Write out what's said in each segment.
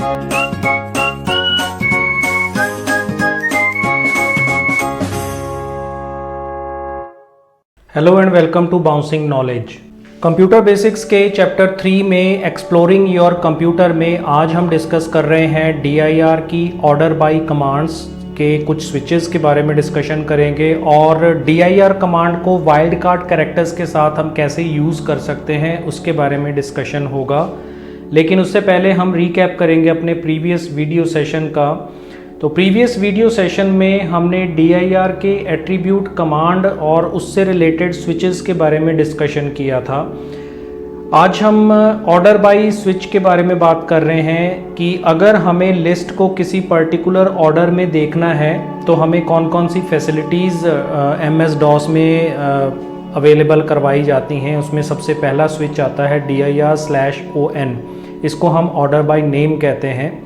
Hello and welcome to bouncing knowledge. Computer basics के chapter 3 में exploring your computer में आज हम डिस्कस कर रहे हैं DIR की ऑर्डर बाय कमांड्स के कुछ स्विचेस के बारे में डिस्कशन करेंगे और DIR कमांड को वाइल्ड कार्ड कैरेक्टर्स के साथ हम कैसे यूज़ कर सकते हैं उसके बारे में डिस्कशन होगा। लेकिन उससे पहले हम रिकैप करेंगे अपने प्रीवियस वीडियो सेशन का। तो प्रीवियस वीडियो सेशन में हमने DIR के एट्रीब्यूट कमांड और उससे रिलेटेड स्विचेस के बारे में डिस्कशन किया था। आज हम ऑर्डर बाय स्विच के बारे में बात कर रहे हैं कि अगर हमें लिस्ट को किसी पर्टिकुलर ऑर्डर में देखना है तो हमें कौन कौन सी फैसिलिटीज़ MS-DOS में अवेलेबल करवाई जाती हैं। उसमें सबसे पहला स्विच आता है DIR/ON। इसको हम ऑर्डर बाय नेम कहते हैं।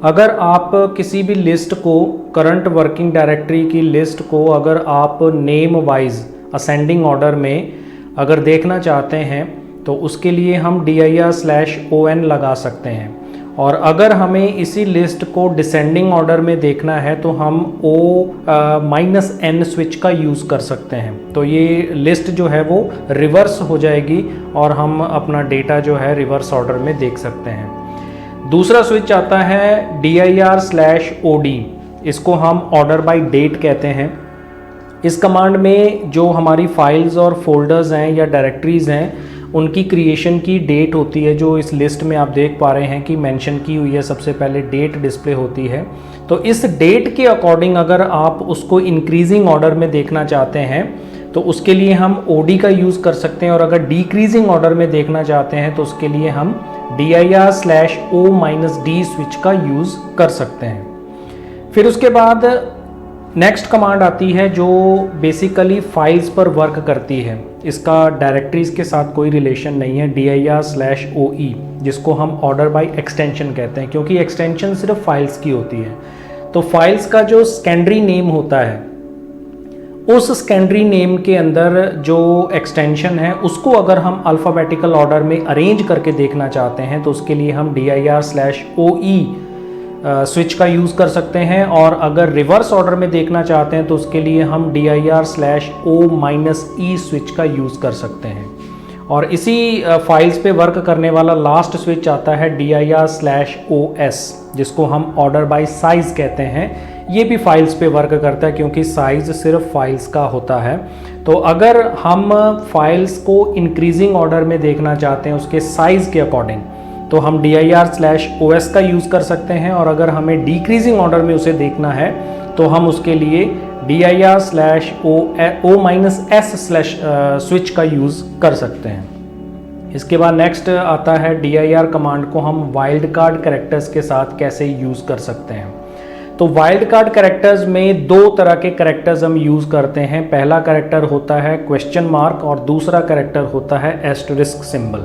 अगर आप किसी भी लिस्ट को, करंट वर्किंग डायरेक्टरी की लिस्ट को अगर आप नेम वाइज असेंडिंग ऑर्डर में अगर देखना चाहते हैं तो उसके लिए हम DIR/ON लगा सकते हैं। और अगर हमें इसी लिस्ट को डिसेंडिंग ऑर्डर में देखना है तो हम O-N स्विच का यूज़ कर सकते हैं। तो ये लिस्ट जो है वो रिवर्स हो जाएगी और हम अपना डेटा जो है रिवर्स ऑर्डर में देख सकते हैं। दूसरा स्विच आता है DIR/OD। इसको हम ऑर्डर बाय डेट कहते हैं। इस कमांड में जो हमारी फाइल्स और फोल्डर्स हैं या डायरेक्टरीज़ हैं उनकी क्रिएशन की डेट होती है, जो इस लिस्ट में आप देख पा रहे हैं कि मेंशन की हुई है। सबसे पहले डेट डिस्प्ले होती है। तो इस डेट के अकॉर्डिंग अगर आप उसको इंक्रीजिंग ऑर्डर में देखना चाहते हैं तो उसके लिए हम OD का यूज़ कर सकते हैं। और अगर डिक्रीजिंग ऑर्डर में देखना चाहते हैं तो उसके लिए हम DIR/O-D स्विच का यूज़ कर सकते हैं। फिर उसके बाद नेक्स्ट कमांड आती है जो बेसिकली फाइल्स पर वर्क करती है। इसका डायरेक्टरीज के साथ कोई रिलेशन नहीं है, DIR/OE, जिसको हम ऑर्डर बाय एक्सटेंशन कहते हैं, क्योंकि एक्सटेंशन सिर्फ फाइल्स की होती है। तो फाइल्स का जो सेकेंडरी नेम होता है उस सेकेंडरी नेम के अंदर जो एक्सटेंशन है उसको अगर हम अल्फ़ाबेटिकल ऑर्डर में अरेंज करके देखना चाहते हैं तो उसके लिए हम DIR/OE स्विच का यूज़ कर सकते हैं। और अगर रिवर्स ऑर्डर में देखना चाहते हैं तो उसके लिए हम DIR/O-E स्विच का यूज़ कर सकते हैं। और इसी फाइल्स पे वर्क करने वाला लास्ट स्विच आता है DIR/OS, जिसको हम ऑर्डर बाय साइज़ कहते हैं। ये भी फाइल्स पे वर्क करता है क्योंकि साइज़ सिर्फ फाइल्स का होता है। तो अगर हम फाइल्स को इंक्रीजिंग ऑर्डर में देखना चाहते हैं उसके साइज़ के अकॉर्डिंग तो हम DIR/OS का यूज़ कर सकते हैं। और अगर हमें डिक्रीजिंग ऑर्डर में उसे देखना है तो हम उसके लिए DIR/O-S स्विच का यूज़ कर सकते हैं। इसके बाद नेक्स्ट आता है DIR कमांड को हम वाइल्ड कार्ड कैरेक्टर्स के साथ कैसे यूज़ कर सकते हैं। तो वाइल्ड कार्ड कैरेक्टर्स में दो तरह के कैरेक्टर्स हम यूज़ करते हैं। पहला कैरेक्टर होता है क्वेश्चन मार्क और दूसरा कैरेक्टर होता है एस्टरिस्क सिंबल।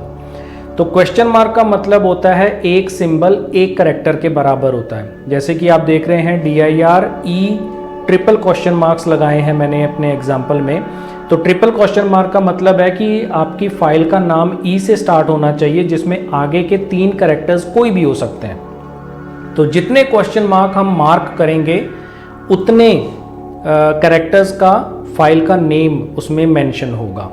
तो क्वेश्चन मार्क का मतलब होता है एक सिंबल एक कैरेक्टर के बराबर होता है। जैसे कि आप देख रहे हैं DIR-E ट्रिपल क्वेश्चन मार्क्स लगाए हैं मैंने अपने एग्जाम्पल में। तो ट्रिपल क्वेश्चन मार्क का मतलब है कि आपकी फाइल का नाम E से स्टार्ट होना चाहिए जिसमें आगे के 3 कैरेक्टर्स कोई भी हो सकते हैं। तो जितने क्वेश्चन मार्क हम मार्क करेंगे उतने कैरेक्टर्स का फाइल का नेम उसमें मेंशन होगा।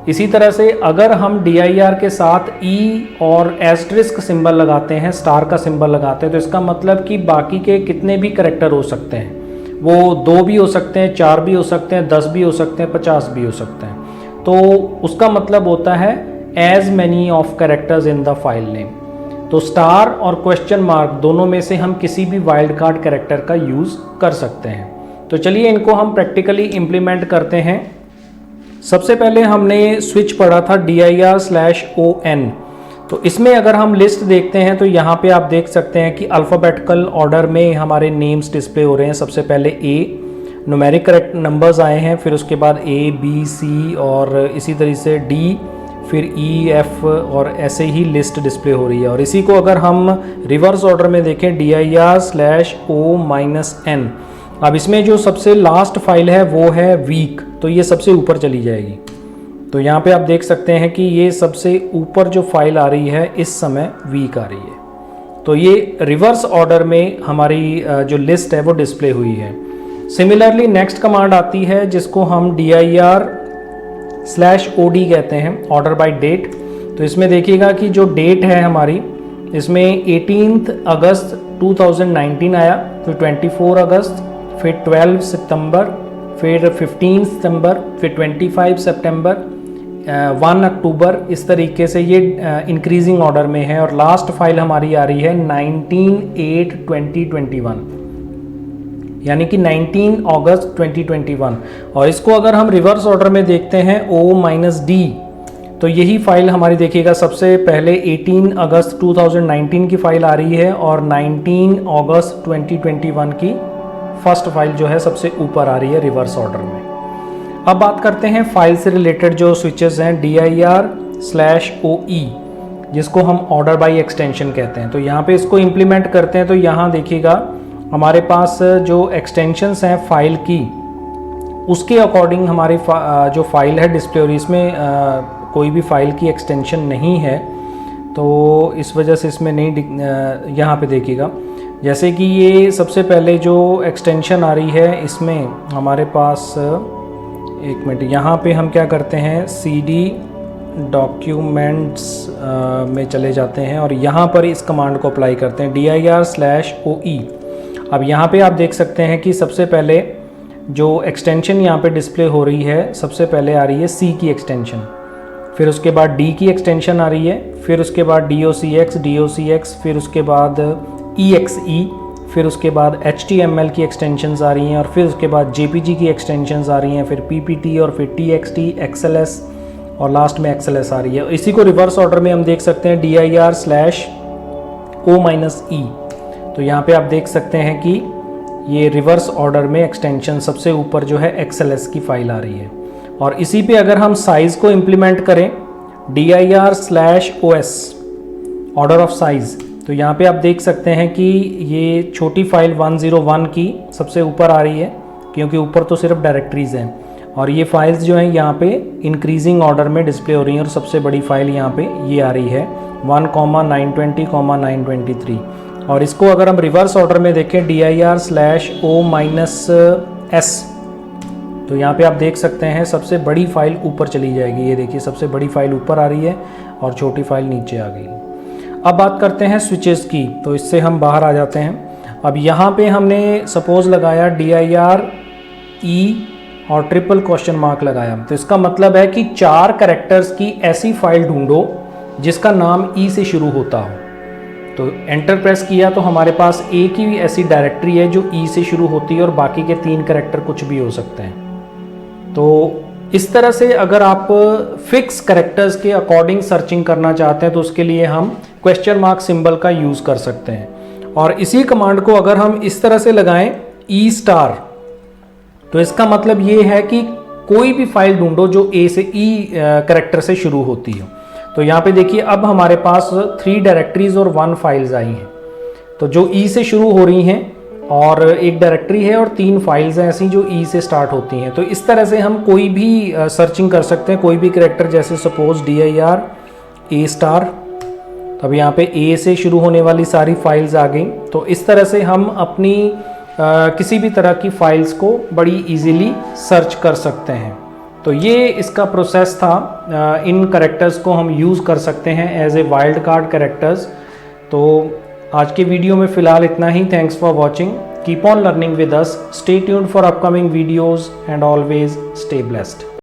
इसी तरह से अगर हम DIR के साथ E और एस्टरिस्क सिंबल लगाते हैं, स्टार का सिंबल लगाते हैं, तो इसका मतलब कि बाकी के कितने भी कैरेक्टर हो सकते हैं। वो 2 भी हो सकते हैं, 4 भी हो सकते हैं, 10 भी हो सकते हैं, 50 भी हो सकते हैं। तो उसका मतलब होता है as many of characters in the file name. तो स्टार और क्वेश्चन मार्क दोनों में से हम किसी भी वाइल्ड कार्ड कैरेक्टर का यूज़ कर सकते हैं। तो चलिए इनको हम प्रैक्टिकली इम्प्लीमेंट करते हैं। सबसे पहले हमने स्विच पढ़ा था DIR/ON। तो इसमें अगर हम लिस्ट देखते हैं तो यहाँ पे आप देख सकते हैं कि अल्फ़ाबेटिकल ऑर्डर में हमारे नेम्स डिस्प्ले हो रहे हैं। सबसे पहले A, न्यूमेरिक करेक्ट नंबर्स आए हैं, फिर उसके बाद A, B, C और इसी तरीके से D, फिर E, F और ऐसे ही लिस्ट डिस्प्ले हो रही है। और इसी को अगर हम रिवर्स ऑर्डर में देखें DIR/O-N। अब इसमें जो सबसे लास्ट फाइल है वो है वीक, तो ये सबसे ऊपर चली जाएगी। तो यहाँ पे आप देख सकते हैं कि ये सबसे ऊपर जो फाइल आ रही है इस समय वीक आ रही है। तो ये रिवर्स ऑर्डर में हमारी जो लिस्ट है वो डिस्प्ले हुई है। सिमिलरली नेक्स्ट कमांड आती है जिसको हम dir/od कहते हैं, ऑर्डर बाय डेट। तो इसमें देखिएगा कि जो डेट है हमारी, इसमें 18 अगस्त 2019 आया, फिर 24 अगस्त, फिर 12 सितंबर, फिर 15 सितंबर, फिर 25 सितंबर, 1 अक्टूबर। इस तरीके से ये इंक्रीजिंग ऑर्डर में है। और लास्ट फाइल हमारी आ रही है 19/8/2021, यानी कि 19 अगस्त 2021। और इसको अगर हम रिवर्स ऑर्डर में देखते हैं O-D, तो यही फाइल हमारी देखिएगा सबसे पहले 18 अगस्त 2019 की फाइल आ रही है और 19 अगस्त 2021 की फर्स्ट फाइल जो है सबसे ऊपर आ रही है रिवर्स ऑर्डर में। अब बात करते हैं फाइल से रिलेटेड जो स्विचेस हैं, dir/OE, जिसको हम ऑर्डर बाय एक्सटेंशन कहते हैं। तो यहाँ पे इसको इम्प्लीमेंट करते हैं। तो यहाँ देखिएगा हमारे पास जो एक्सटेंशंस हैं फाइल की, उसके अकॉर्डिंग हमारी जो फाइल है डिस्प्ले हो रही है। इसमें कोई भी फाइल की एक्सटेंशन नहीं है, तो इस वजह से इसमें नहीं यहाँ पे देखिएगा। जैसे कि ये सबसे पहले जो एक्सटेंशन आ रही है, इसमें हमारे पास एक मिनट, यहाँ पे हम क्या करते हैं, CD डॉक्यूमेंट्स में चले जाते हैं और यहाँ पर इस कमांड को अप्लाई करते हैं, dir/OE। अब यहाँ पे आप देख सकते हैं कि सबसे पहले जो एक्सटेंशन यहाँ पे डिस्प्ले हो रही है, सबसे पहले आ रही है C की एक्सटेंशन, फिर उसके बाद D की एक्सटेंशन आ रही है, फिर उसके बाद docx, फिर उसके बाद exe, फिर उसके बाद HTML की एक्सटेंशंस आ रही हैं, और फिर उसके बाद JPG की एक्सटेंशंस आ रही हैं, फिर PPT और फिर TXT, XLS और लास्ट में XLS आ रही है। इसी को रिवर्स ऑर्डर में हम देख सकते हैं dir/O-E। तो यहाँ पे आप देख सकते हैं कि ये रिवर्स ऑर्डर में एक्सटेंशन सबसे ऊपर जो है XLS की फाइल आ रही है। और इसी पे अगर हम साइज़ को इम्प्लीमेंट करें, dir/OS, ऑर्डर ऑफ साइज़, तो यहाँ पे आप देख सकते हैं कि ये छोटी फाइल 101 की सबसे ऊपर आ रही है, क्योंकि ऊपर तो सिर्फ डायरेक्टरीज हैं, और ये फाइल्स जो हैं यहाँ पे इंक्रीजिंग ऑर्डर में डिस्प्ले हो रही हैं। और सबसे बड़ी फाइल यहाँ पे ये आ रही है 1,920,923। और इसको अगर हम रिवर्स ऑर्डर में देखें, dir/O-S, तो यहाँ पे आप देख सकते हैं सबसे बड़ी फाइल ऊपर चली जाएगी। ये देखिए सबसे बड़ी फाइल ऊपर आ रही है और छोटी फाइल नीचे आ गई। अब बात करते हैं स्विचेस की, तो इससे हम बाहर आ जाते हैं। अब यहाँ पे हमने सपोज लगाया dir/E और $! लगाया, तो इसका मतलब है कि 4 कैरेक्टर्स की ऐसी फाइल ढूंढो जिसका नाम E से शुरू होता हो। तो एंटर प्रेस किया तो हमारे पास एक ही ऐसी डायरेक्टरी है जो E से शुरू होती है और बाकी के 3 कैरेक्टर कुछ भी हो सकते हैं। तो इस तरह से अगर आप फिक्स कैरेक्टर्स के अकॉर्डिंग सर्चिंग करना चाहते हैं तो उसके लिए हम ? सिंबल का यूज़ कर सकते हैं। और इसी कमांड को अगर हम इस तरह से लगाएं E*, तो इसका मतलब ये है कि कोई भी फाइल ढूंढो जो A से E कैरेक्टर से शुरू होती है। तो यहाँ पे देखिए अब हमारे पास 3 डायरेक्टरीज और 1 फाइल्स आई हैं, तो जो E से शुरू हो रही हैं, और एक डायरेक्टरी है और 3 फाइल्स हैं ऐसी जो E से स्टार्ट होती हैं। तो इस तरह से हम कोई भी सर्चिंग कर सकते हैं, कोई भी कैरेक्टर, जैसे सपोज dir/A*, तब यहाँ पे A से शुरू होने वाली सारी फाइल्स आ गई। तो इस तरह से हम अपनी किसी भी तरह की फाइल्स को बड़ी इजीली सर्च कर सकते हैं। तो ये इसका प्रोसेस था। इन कैरेक्टर्स को हम यूज़ कर सकते हैं as a wild card characters. तो आज के वीडियो में फ़िलहाल इतना ही। Thanks for watching. Keep on learning with us. Stay tuned for upcoming videos and always stay blessed.